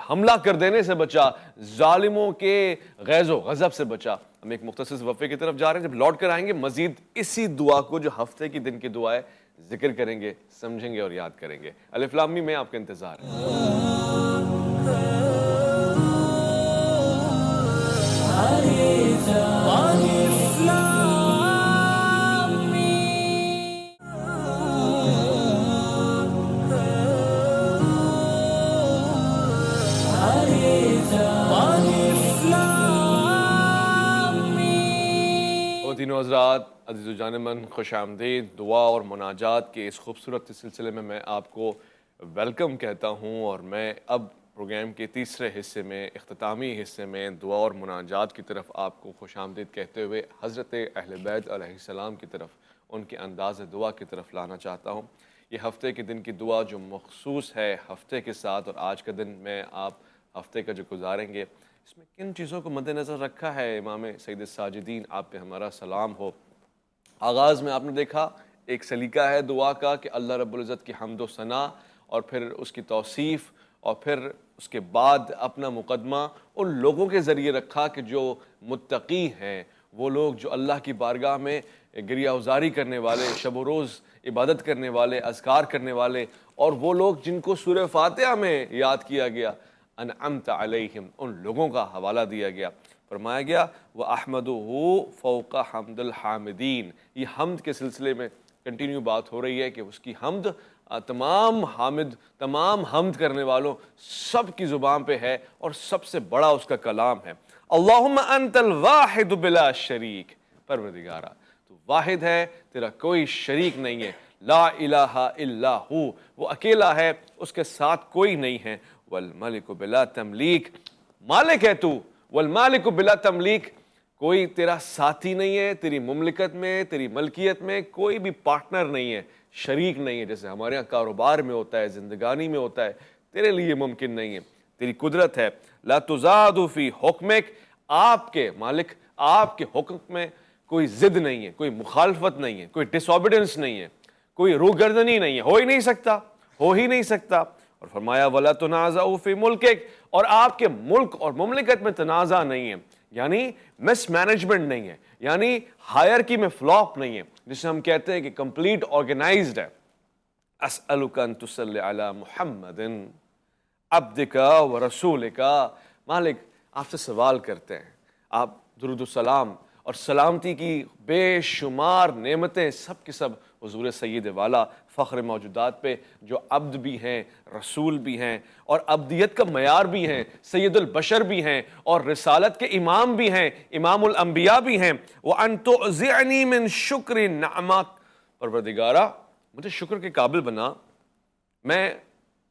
حملہ کر دینے سے بچا، ظالموں کے غیظ و غضب سے بچا. ہم ایک مختصر وقفے کی طرف جا رہے ہیں، جب لوٹ کر آئیں گے مزید اسی دعا کو جو ہفتے کی دن کی دعا ہے ذکر کریں گے، سمجھیں گے اور یاد کریں گے. الف لام میم میں آپ کا انتظار ہے. خواتین و حضرات، عزیز و جانمن، خوش آمدید۔ دعا اور مناجات کے اس خوبصورت سلسلے میں آپ کو ویلکم کہتا ہوں، اور میں اب پروگرام کے تیسرے حصے میں، اختتامی حصے میں دعا اور مناجات کی طرف آپ کو خوش آمدید کہتے ہوئے حضرت اہل بیت علیہ السلام کی طرف، ان کے انداز دعا کی طرف لانا چاہتا ہوں۔ یہ ہفتے کے دن کی دعا جو مخصوص ہے ہفتے کے ساتھ، اور آج کا دن میں آپ ہفتے کا جو گزاریں گے، اس میں کن چیزوں کو مد نظر رکھا ہے؟ امام سید الساجدین، آپ پہ ہمارا سلام ہو۔ آغاز میں آپ نے دیکھا ایک سلیقہ ہے دعا کا کہ اللہ رب العزت کی حمد و ثنا، اور پھر اس کی توصیف، اور پھر اس کے بعد اپنا مقدمہ ان لوگوں کے ذریعے رکھا کہ جو متقی ہیں، وہ لوگ جو اللہ کی بارگاہ میں گریہ ازاری کرنے والے، شب و روز عبادت کرنے والے، اذکار کرنے والے، اور وہ لوگ جن کو سورہ فاتحہ میں یاد کیا گیا، انعمت علیہم، ان لوگوں کا حوالہ دیا گیا۔ فرمایا گیا وَأَحْمَدُهُ فَوْقَ حَمْدِ الْحَامِدِينَ، یہ حمد کے سلسلے میں کنٹینیو بات ہو رہی ہے کہ اس کی حمد تمام حامد، تمام حمد کرنے والوں سب کی زبان پہ ہے، اور سب سے بڑا اس کا کلام ہے۔ اللہم انت الواحد بلا شریک، پروردگارہ تو واحد ہے، تیرا کوئی شریک نہیں ہے، لا الہ الا ہو، وہ اکیلا ہے، اس کے ساتھ کوئی نہیں ہے، والملک بلا تملیک، مالک ہے تو، والمالک بلا تملیک، کوئی تیرا ساتھی نہیں ہے، تیری مملکت میں، تیری ملکیت میں کوئی بھی پارٹنر نہیں ہے، شریک نہیں ہے، جیسے ہمارے ہاں کاروبار میں ہوتا ہے، زندگانی میں ہوتا ہے، تیرے لیے ممکن نہیں ہے، تیری قدرت ہے۔ لا تزاد فی حکمک، آپ کے مالک، آپ کے حکم میں کوئی ضد نہیں ہے، کوئی مخالفت نہیں ہے، کوئی ڈس اوبیڈنس نہیں ہے، کوئی روگردنی نہیں ہے، ہو ہی نہیں سکتا، ہو ہی نہیں سکتا۔ اور فرمایا وَلَا تُنَازَعُوا فِي مُلْكِكَ، اور آپ کے ملک اور مملکت میں تنازع نہیں ہے، یعنی مس مینجمنٹ نہیں ہے، یعنی ہائرکی میں فلاپ نہیں ہے، جسے ہم کہتے ہیں کہ کمپلیٹ آرگنائزڈ ہے۔ اسألک ان تصلی علی محمد عبدک ورسولک، مالک آپ سے سوال کرتے ہیں، آپ درود السلام اور سلامتی کی بے شمار نعمتیں سب کے سب حضور سید والا فخر موجودات پہ، جو عبد بھی ہیں، رسول بھی ہیں، اور عبدیت کا معیار بھی ہیں، سید البشر بھی ہیں، اور رسالت کے امام بھی ہیں، امام الانبیاء بھی ہیں۔ وَأَن تُعْزِعْنِي مِن شُكْرِ نعمت، پروردگارہ مجھے شکر کے قابل بنا، میں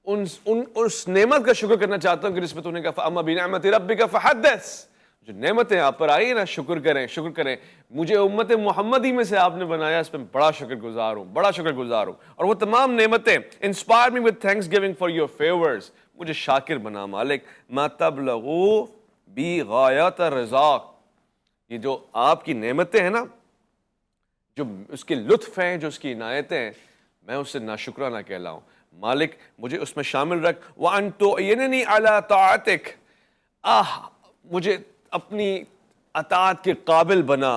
اس نعمت کا شکر کرنا چاہتا ہوں کہ جس میں تو نے کہا فَأَمَّا بِنِعْمَتِ رَبِّكَ فَحَدِّثْ، جو نعمتیں آپ پر آئی نا، شکر کریں، شکر کریں۔ مجھے امت محمدی میں سے آپ نے بنایا، اس میں بڑا شکر گزار ہوں، بڑا شکر گزار ہوں، اور وہ تمام نعمتیں inspire me with thanks giving for your favours, مجھے شاکر بنا مالک۔ ما تبلغوا بی غایت الرزاق، یہ جو آپ کی نعمتیں ہیں نا، جو اس کے لطف ہیں، جو اس کی عنایتیں ہیں، میں اس سے ناشکرہ نہ کہلاؤں، مالک مجھے اس میں شامل رکھ۔ وَأَن تُعِينِنِي عَلَىٰ طَاعَتِكَ، مجھے اپنی اطاعت کے قابل بنا،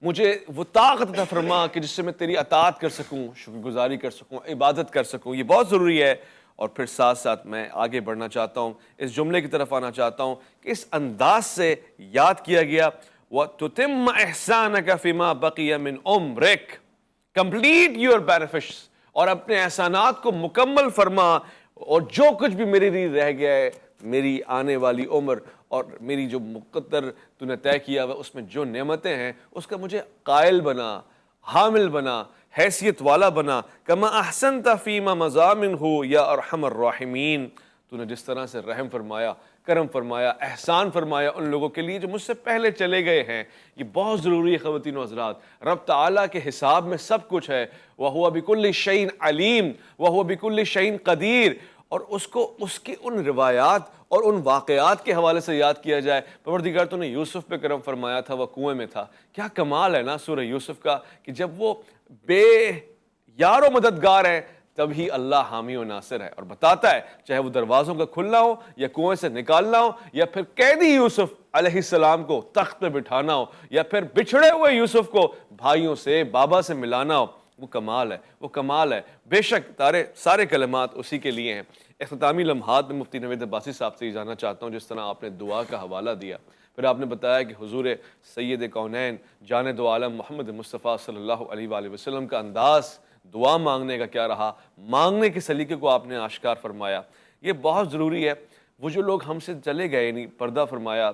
مجھے وہ طاقت عطا فرما کہ جس سے میں تیری اطاعت کر سکوں، شکر گزاری کر سکوں، عبادت کر سکوں، یہ بہت ضروری ہے۔ اور پھر ساتھ ساتھ میں آگے بڑھنا چاہتا ہوں، اس جملے کی طرف آنا چاہتا ہوں کہ اس انداز سے یاد کیا گیا وَتُتِمَّ إِحْسَانَكَ فِي مَا بَقِيَ مِنْ عُمْرِكَ، complete your benefits، اور اپنے احسانات کو مکمل فرما، اور جو کچھ بھی میرے لیے رہ گیا ہے، میری آنے والی عمر اور میری جو مقدر تو نے طے کیا ہوا، اس میں جو نعمتیں ہیں اس کا مجھے قائل بنا، حامل بنا، حیثیت والا بنا۔ کما احسنت فیما مضامن ہو یا ارحم الراحمین، تو نے جس طرح سے رحم فرمایا، کرم فرمایا، احسان فرمایا ان لوگوں کے لیے جو مجھ سے پہلے چلے گئے ہیں۔ یہ بہت ضروری ہے خواتین و حضرات، رب تعالیٰ کے حساب میں سب کچھ ہے، وَهُوَ بِكُلِّ شَيْءٍ عَلِيمٌ وَهُوَ بِكُلِّ شَيْءٍ قَدِيرٌ، اور اس کو اس کی ان روایات اور ان واقعات کے حوالے سے یاد کیا جائے۔ پروردگار تو نے یوسف پہ کرم فرمایا تھا، وہ کنویں میں تھا، کیا کمال ہے نا سورہ یوسف کا، کہ جب وہ بے یار و مددگار ہے تب ہی اللہ حامی و ناصر ہے، اور بتاتا ہے چاہے وہ دروازوں کا کھلنا ہو یا کنویں سے نکالنا ہو، یا پھر قیدی یوسف علیہ السلام کو تخت پہ بٹھانا ہو، یا پھر بچھڑے ہوئے یوسف کو بھائیوں سے، بابا سے ملانا ہو، وہ کمال ہے، وہ کمال ہے۔ بے شک سارے کلمات اسی کے لیے ہیں۔ اختتامی لمحات میں مفتی نوید عباسی صاحب سے جاننا چاہتا ہوں، جس طرح آپ نے دعا کا حوالہ دیا، پھر آپ نے بتایا کہ حضور سید کونین جان دو عالم محمد مصطفیٰ صلی اللہ علیہ وآلہ وسلم کا انداز دعا مانگنے کا کیا رہا، مانگنے کے سلیقے کو آپ نے آشکار فرمایا۔ یہ بہت ضروری ہے۔ وہ جو لوگ ہم سے چلے گئے، یعنی پردہ فرمایا،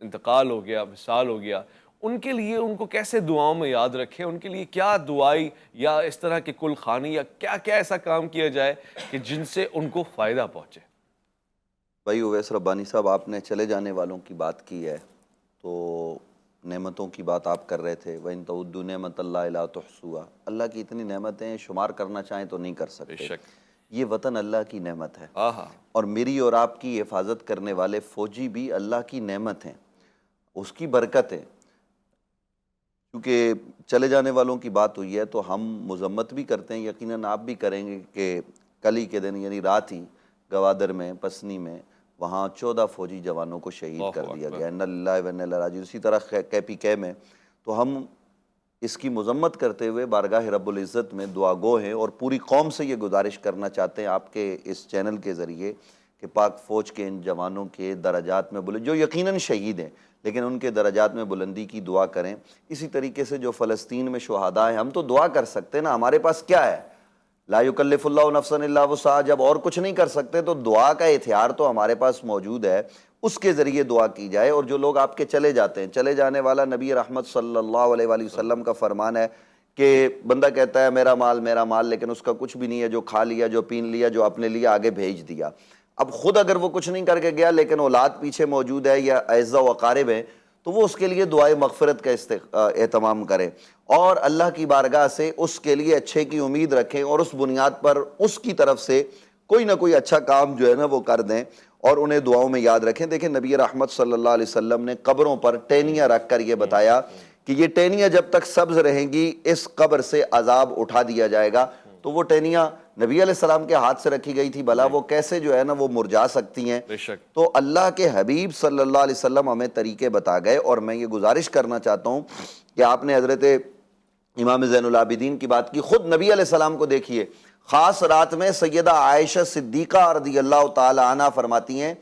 انتقال ہو گیا، وصال ہو گیا، ان کے لیے ان کو کیسے دعاؤں میں یاد رکھیں؟ ان کے لیے کیا دعائی یا اس طرح کے کل خوانی یا کیا کیا ایسا کام کیا جائے کہ جن سے ان کو فائدہ پہنچے؟ بھائی اویس ربانی صاحب، آپ نے چلے جانے والوں کی بات کی ہے، تو نعمتوں کی بات آپ کر رہے تھے، وَإِن تَعُدُّوا نِعْمَتَ اللَّهِ لَا تُحْصُوهَا، اللہ کی اتنی نعمتیں ہیں، شمار کرنا چاہیں تو نہیں کر بے سکتے۔ شک۔ یہ وطن اللہ کی نعمت ہے، آہا۔ اور میری اور آپ کی حفاظت کرنے والے فوجی بھی اللہ کی نعمت ہیں، اس کی برکت ہے۔ کیونکہ چلے جانے والوں کی بات ہوئی ہے تو ہم مذمت بھی کرتے ہیں، یقیناً آپ بھی کریں گے، کہ کل ہی کے دن یعنی رات ہی گوادر میں، پسنی میں، وہاں 14 فوجی جوانوں کو شہید کر اللہ دیا اکبر۔ گیا، اِنَّا لِلَّهِ وَإِنَّا إِلَيْهِ رَاجِعُونَ۔ اسی طرح KPK میں، تو ہم اس کی مذمت کرتے ہوئے بارگاہ رب العزت میں دعا گو ہیں، اور پوری قوم سے یہ گزارش کرنا چاہتے ہیں آپ کے اس چینل کے ذریعے، کہ پاک فوج کے ان جوانوں کے درجات میں بلند، جو یقیناً شہید ہیں لیکن ان کے درجات میں بلندی کی دعا کریں۔ اسی طریقے سے جو فلسطین میں شہداء ہیں، ہم تو دعا کر سکتے ہیں نا، ہمارے پاس کیا ہے؟ لا یکلف اللہ نفسا الا وسعہا، جب اور کچھ نہیں کر سکتے تو دعا کا ہتھیار تو ہمارے پاس موجود ہے، اس کے ذریعے دعا کی جائے۔ اور جو لوگ آپ کے چلے جاتے ہیں، چلے جانے والا نبی رحمت صلی اللہ علیہ وآلہ وسلم کا فرمان ہے کہ بندہ کہتا ہے میرا مال، لیکن اس کا کچھ بھی نہیں ہے، جو کھا لیا، جو پین لیا، جو اپنے لیے آگے بھیج دیا۔ اب خود اگر وہ کچھ نہیں کر کے گیا لیکن اولاد پیچھے موجود ہے یا اعزہ و اقارب ہیں، تو وہ اس کے لیے دعائے مغفرت کا اہتمام کریں، اور اللہ کی بارگاہ سے اس کے لیے اچھے کی امید رکھیں، اور اس بنیاد پر اس کی طرف سے کوئی نہ کوئی اچھا کام جو ہے نا وہ کر دیں، اور انہیں دعاؤں میں یاد رکھیں۔ دیکھیں نبی رحمت صلی اللہ علیہ وسلم نے قبروں پر ٹہنیاں رکھ کر یہ بتایا کہ یہ ٹہنیاں جب تک سبز رہیں گی، اس قبر سے عذاب اٹھا دیا جائے گا۔ تو وہ ٹہنیاں نبی علیہ السلام کے ہاتھ سے رکھی گئی تھی، بھلا وہ کیسے جو ہے نا وہ مرجا سکتی ہیں؟ بے شک۔ تو اللہ کے حبیب صلی اللہ علیہ وسلم ہمیں طریقے بتا گئے، اور میں یہ گزارش کرنا چاہتا ہوں کہ آپ نے حضرت امام زین العابدین کی بات کی، خود نبی علیہ السلام کو دیکھیے، خاص رات میں سیدہ عائشہ صدیقہ رضی اللہ تعالی عنہ فرماتی ہیں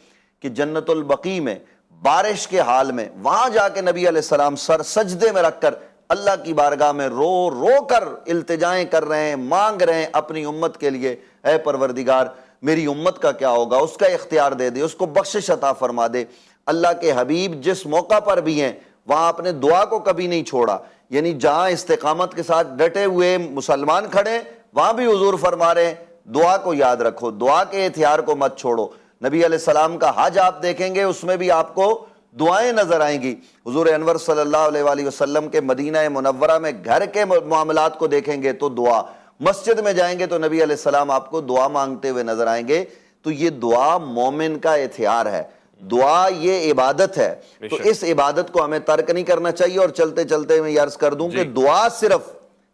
کہ جنت البقیع میں بارش کے حال میں وہاں جا کے نبی علیہ السلام سر سجدے میں رکھ کر اللہ کی بارگاہ میں رو رو کر التجائیں کر رہے ہیں، مانگ رہے ہیں اپنی امت کے لیے، اے پروردگار میری امت کا کیا ہوگا، اس کا اختیار دے دے، اس کو بخشش عطا فرما دے۔ اللہ کے حبیب جس موقع پر بھی ہیں وہاں اپنے دعا کو کبھی نہیں چھوڑا، یعنی جہاں استقامت کے ساتھ ڈٹے ہوئے مسلمان کھڑے وہاں بھی حضور فرما رہے ہیں دعا کو یاد رکھو، دعا کے ہتھیار کو مت چھوڑو۔ نبی علیہ السلام کا حج آپ دیکھیں گے، اس میں بھی آپ کو دعائیں نظر آئیں گی۔ حضور انور صلی اللہ علیہ وآلہ وسلم کے مدینہ منورہ میں گھر کے معاملات کو دیکھیں گے تو دعا، مسجد میں جائیں گے تو نبی علیہ السلام آپ کو دعا مانگتے ہوئے نظر آئیں گے۔ تو یہ دعا مومن کا ہتھیار ہے، دعا یہ عبادت ہے، تو اس عبادت کو ہمیں ترک نہیں کرنا چاہیے۔ اور چلتے چلتے میں یہ عرض کر دوں کہ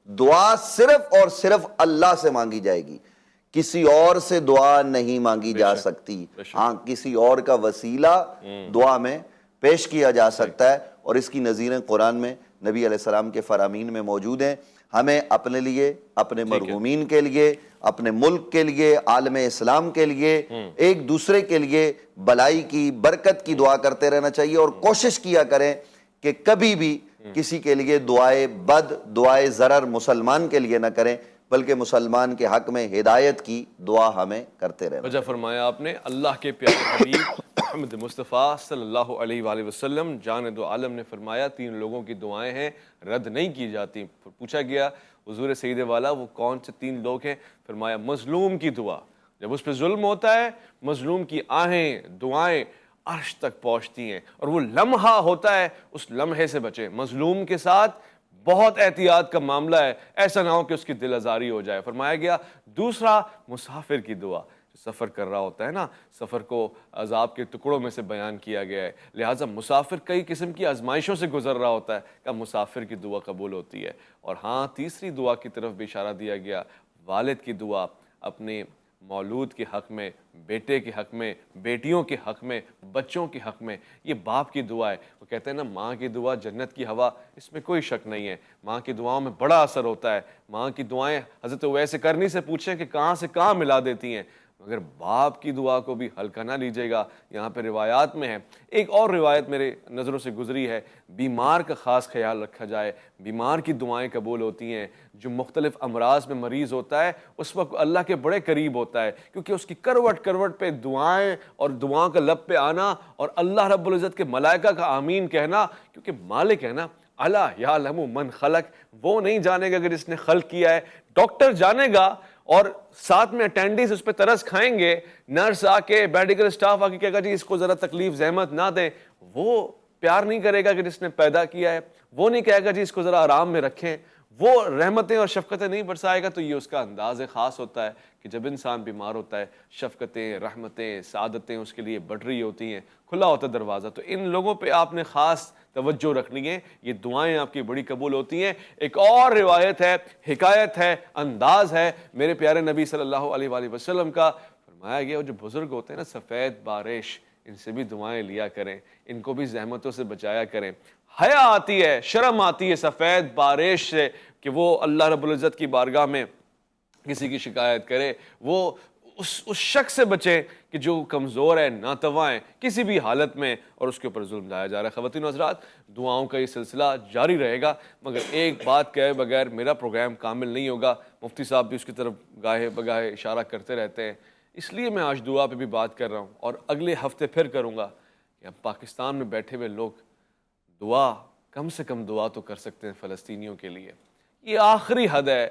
دعا صرف اور صرف اللہ سے مانگی جائے گی، کسی اور سے دعا نہیں مانگی جا سکتی۔ ہاں کسی اور کا وسیلہ دعا میں پیش کیا جا سکتا ہے، اور اس کی نظیریں قرآن میں نبی علیہ السلام کے فرامین میں موجود ہیں۔ ہمیں اپنے لیے، اپنے مرحومین کے لیے، اپنے ملک کے لیے، عالم اسلام کے لیے، ایک دوسرے کے لیے بلائی کی، برکت کی دعا کرتے رہنا چاہیے، اور کوشش کیا کریں کہ کبھی بھی کسی کے لیے دعائے بد، دعائے ضرر مسلمان کے لیے نہ کریں، بلکہ مسلمان کے حق میں ہدایت کی دعا ہمیں کرتے رہنا۔ وجہ فرمایا آپ نے، اللہ کے پیارے حبیب محمد مصطفیٰ صلی اللہ علیہ وآلہ وسلم جان دو عالم نے فرمایا 3 لوگوں کی دعائیں ہیں رد نہیں کی جاتی۔ پوچھا گیا حضور سید والا وہ کون سے 3 لوگ ہیں؟ فرمایا مظلوم کی دعا، جب اس پہ ظلم ہوتا ہے مظلوم کی آہیں دعائیں عرش تک پہنچتی ہیں، اور وہ لمحہ ہوتا ہے اس لمحے سے بچیں۔ مظلوم کے ساتھ بہت احتیاط کا معاملہ ہے، ایسا نہ ہو کہ اس کی دل آزاری ہو جائے۔ فرمایا گیا دوسرا مسافر کی دعا، جو سفر کر رہا ہوتا ہے نا، سفر کو عذاب کے ٹکڑوں میں سے بیان کیا گیا ہے، لہٰذا مسافر کئی قسم کی آزمائشوں سے گزر رہا ہوتا ہے کہ مسافر کی دعا قبول ہوتی ہے۔ اور ہاں تیسری دعا کی طرف بھی اشارہ دیا گیا، والد کی دعا، اپنے مولود کے حق میں، بیٹے کے حق میں، بیٹیوں کے حق میں، بچوں کے حق میں، یہ باپ کی دعا ہے۔ وہ کہتے ہیں نا ماں کی دعا جنت کی ہوا، اس میں کوئی شک نہیں ہے، ماں کی دعاؤں میں بڑا اثر ہوتا ہے۔ ماں کی دعائیں حضرت اویس کرنی سے پوچھیں کہ کہاں سے کہاں ملا دیتی ہیں۔ مگر باپ کی دعا کو بھی ہلکا نہ لیجیے گا۔ یہاں پہ روایات میں ہے، ایک اور روایت میرے نظروں سے گزری ہے، بیمار کا خاص خیال رکھا جائے، بیمار کی دعائیں قبول ہوتی ہیں، جو مختلف امراض میں مریض ہوتا ہے اس وقت اللہ کے بڑے قریب ہوتا ہے، کیونکہ اس کی کروٹ کروٹ پہ دعائیں اور دعاؤں کا لب پہ آنا اور اللہ رب العزت کے ملائکہ کا آمین کہنا، کیونکہ مالک ہے نا، الا یعلم من خلق، وہ نہیں جانے گا اگر اس نے خلق کیا ہے، ڈاکٹر جانے گا اور ساتھ میں اٹینڈنس اس پہ ترس کھائیں گے، نرس آ کے میڈیکل اسٹاف آ کے کہے گا جی اس کو ذرا تکلیف زحمت نہ دیں، وہ پیار نہیں کرے گا کہ جس نے پیدا کیا ہے، وہ نہیں کہے گا جی اس کو ذرا آرام میں رکھیں، وہ رحمتیں اور شفقتیں نہیں برسائے گا، تو یہ اس کا انداز خاص ہوتا ہے کہ جب انسان بیمار ہوتا ہے شفقتیں، رحمتیں، سعادتیں اس کے لیے بڑھ رہی ہوتی ہیں، کھلا ہوتا ہے دروازہ۔ تو ان لوگوں پہ آپ نے خاص توجہ رکھنی ہے، یہ دعائیں آپ کی بڑی قبول ہوتی ہیں۔ ایک اور روایت ہے، حکایت ہے، انداز ہے میرے پیارے نبی صلی اللہ علیہ وآلہ وسلم کا، فرمایا گیا جو بزرگ ہوتے ہیں نا سفید بارش، ان سے بھی دعائیں لیا کریں، ان کو بھی زحمتوں سے بچایا کریں۔ حیا آتی ہے، شرم آتی ہے سفید بارش سے کہ وہ اللہ رب العزت کی بارگاہ میں کسی کی شکایت کرے، وہ اس شخص سے بچیں کہ جو کمزور ہے، ناتواں ہے کسی بھی حالت میں، اور اس کے اوپر ظلم لایا جا رہا ہے۔ خواتین و حضرات، دعاؤں کا یہ سلسلہ جاری رہے گا، مگر ایک بات کہے بغیر میرا پروگرام کامل نہیں ہوگا۔ مفتی صاحب بھی اس کی طرف گاہے بگاہے اشارہ کرتے رہتے ہیں، اس لیے میں آج دعا پہ بھی بات کر رہا ہوں، اور اگلے ہفتے پھر کروں گا کہ اب پاکستان میں بیٹھے ہوئے لوگ دعا، کم سے کم دعا تو کر سکتے ہیں فلسطینیوں کے لیے، یہ آخری حد ہے،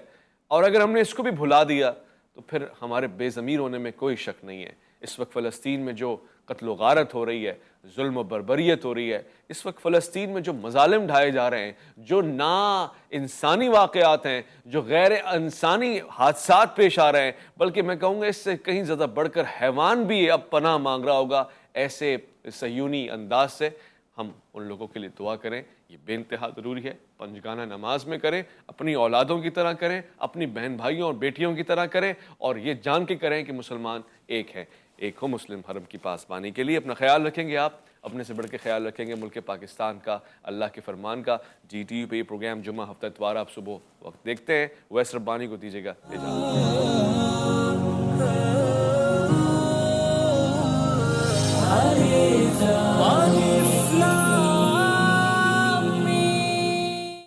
اور اگر ہم نے اس کو بھی بھلا دیا تو پھر ہمارے بے ضمیر ہونے میں کوئی شک نہیں ہے۔ اس وقت فلسطین میں جو قتل و غارت ہو رہی ہے، ظلم و بربریت ہو رہی ہے، اس وقت فلسطین میں جو مظالم ڈھائے جا رہے ہیں، جو نا انسانی واقعات ہیں، جو غیر انسانی حادثات پیش آ رہے ہیں، بلکہ میں کہوں گا اس سے کہیں زیادہ بڑھ کر حیوان بھی اب پناہ مانگ رہا ہوگا، ایسے صہیونی انداز سے ہم ان لوگوں کے لیے دعا کریں، یہ بے انتہا ضروری ہے۔ پنجگانہ نماز میں کریں، اپنی اولادوں کی طرح کریں، اپنی بہن بھائیوں اور بیٹیوں کی طرح کریں، اور یہ جان کے کریں کہ مسلمان ایک ہیں، ایک ہو مسلم حرم کی پاسبانی کے لیے۔ اپنا خیال رکھیں گے، آپ اپنے سے بڑھ کے خیال رکھیں گے ملک پاکستان کا، اللہ کے فرمان کا۔ جی ٹی وی پہ یہ پروگرام جمعہ ہفتہ اتوار آپ صبح وقت دیکھتے ہیں۔ ویس ربانی کو دیجیے گا اجازت۔